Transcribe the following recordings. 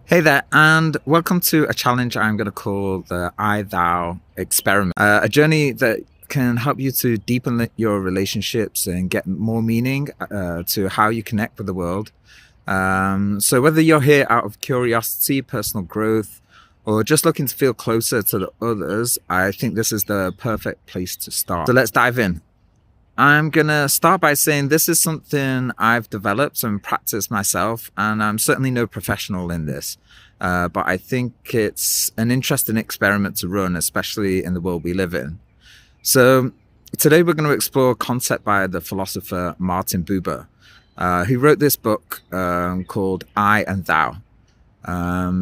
Hey there, and welcome to a challenge I'm going to call the I Thou experiment. A journey that can help you to deepen your relationships and get more meaning to how you connect with the world. So, whether you're here out of curiosity, personal growth, or just looking to feel closer to the others, I think this is the perfect place to start. So, let's dive in. I'm going to start by saying this is something I've developed and practiced myself, and I'm certainly no professional in this. But I think it's an interesting experiment to run, especially in the world we live in. So today we're going to explore a concept by the philosopher Martin Buber, who wrote this book called I and Thou.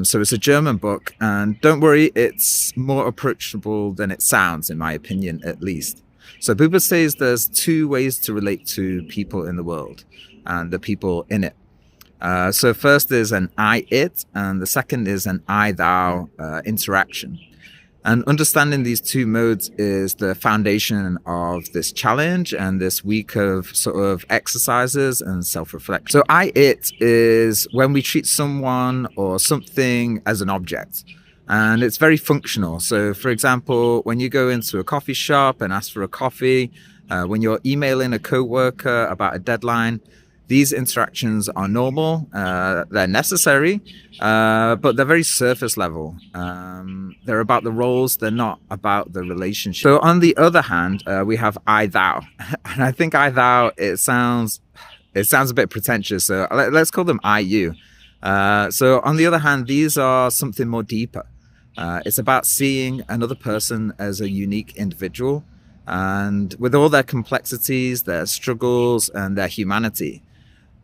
So it's a German book, and don't worry, it's more approachable than it sounds, in my opinion, at least. So Buber says there's two ways to relate to people in the world and the people in it. So first is an I-it, and the second is an I-thou interaction. And understanding these two modes is the foundation of this challenge and this week of sort of exercises and self-reflection. So I-it is when we treat someone or something as an object. And it's very functional. So, for example, when you go into a coffee shop and ask for a coffee, when you're emailing a coworker about a deadline, these interactions are normal. They're necessary, but they're very surface level. They're about the roles. They're not about the relationship. So, on the other hand, we have I thou, and I think I thou it sounds a bit pretentious. So let's call them I you. So on the other hand, these are something more deeper. It's about seeing another person as a unique individual and with all their complexities, their struggles, and their humanity.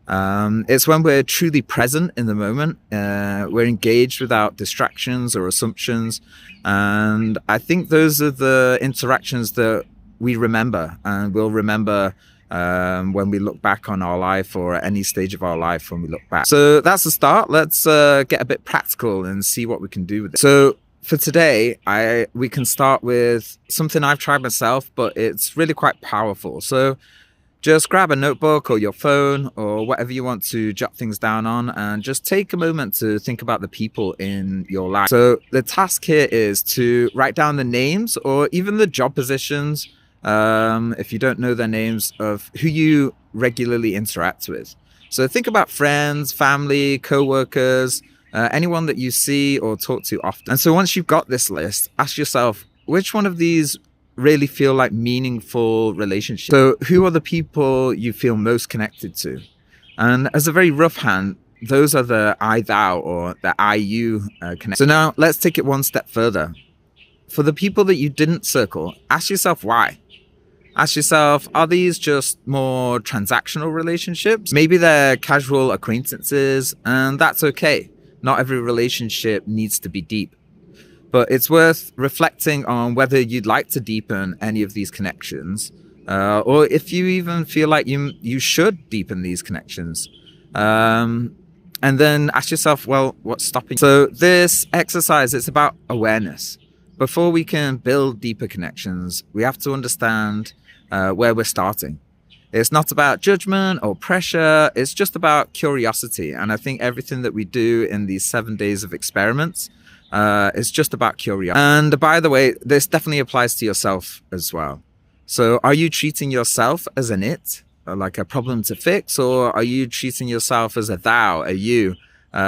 It's when we're truly present in the moment, we're engaged without distractions or assumptions. And I think those are the interactions that we remember and we'll remember when we look back on our life or at any stage of our life when we look back. So that's the start. Let's get a bit practical and see what we can do with it. So for today, we can start with something I've tried myself, but it's really quite powerful. So just grab a notebook or your phone or whatever you want to jot things down on and just take a moment to think about the people in your life. So the task here is to write down the names or even the job positions, if you don't know their names, of who you regularly interact with. So think about friends, family, co-workers, anyone that you see or talk to often. And so once you've got this list, ask yourself, which one of these really feel like meaningful relationships? So who are the people you feel most connected to? And as a very rough hand, those are the I thou or the I you connection. So now let's take it one step further. For the people that you didn't circle, ask yourself why. Ask yourself, are these just more transactional relationships? Maybe they're casual acquaintances, and that's okay. Not every relationship needs to be deep. But it's worth reflecting on whether you'd like to deepen any of these connections, or if you even feel like you should deepen these connections. And then ask yourself, well, what's stopping you? So this exercise, it's about awareness. Before we can build deeper connections, we have to understand where we're starting. It's not about judgment or pressure. It's just about curiosity. And I think everything that we do in these 7 days of experiments is just about curiosity. And by the way, this definitely applies to yourself as well. So are you treating yourself as an it, like a problem to fix? Or are you treating yourself as a thou, a you?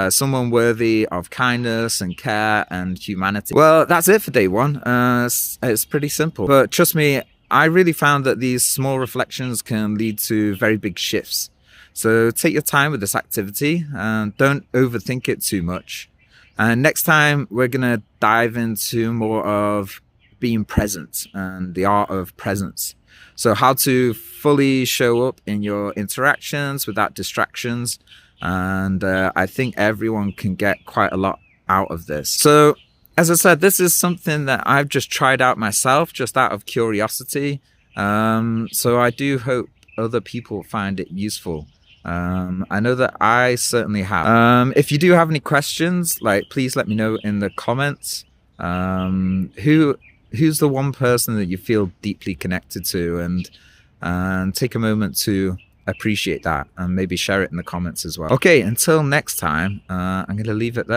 Someone worthy of kindness and care and humanity. Well, that's it for day one. It's pretty simple. But trust me, I really found that these small reflections can lead to very big shifts. So take your time with this activity and don't overthink it too much. And next time, we're going to dive into more of being present and the art of presence. So how to fully show up in your interactions without distractions. And I think everyone can get quite a lot out of this. So as I said, this is something that I've just tried out myself, just out of curiosity. So I do hope other people find it useful. I know that I certainly have. If you do have any questions, please let me know in the comments. Who's the one person that you feel deeply connected to, and take a moment to appreciate that and maybe share it in the comments as well. Okay, until next time, I'm going to leave it there.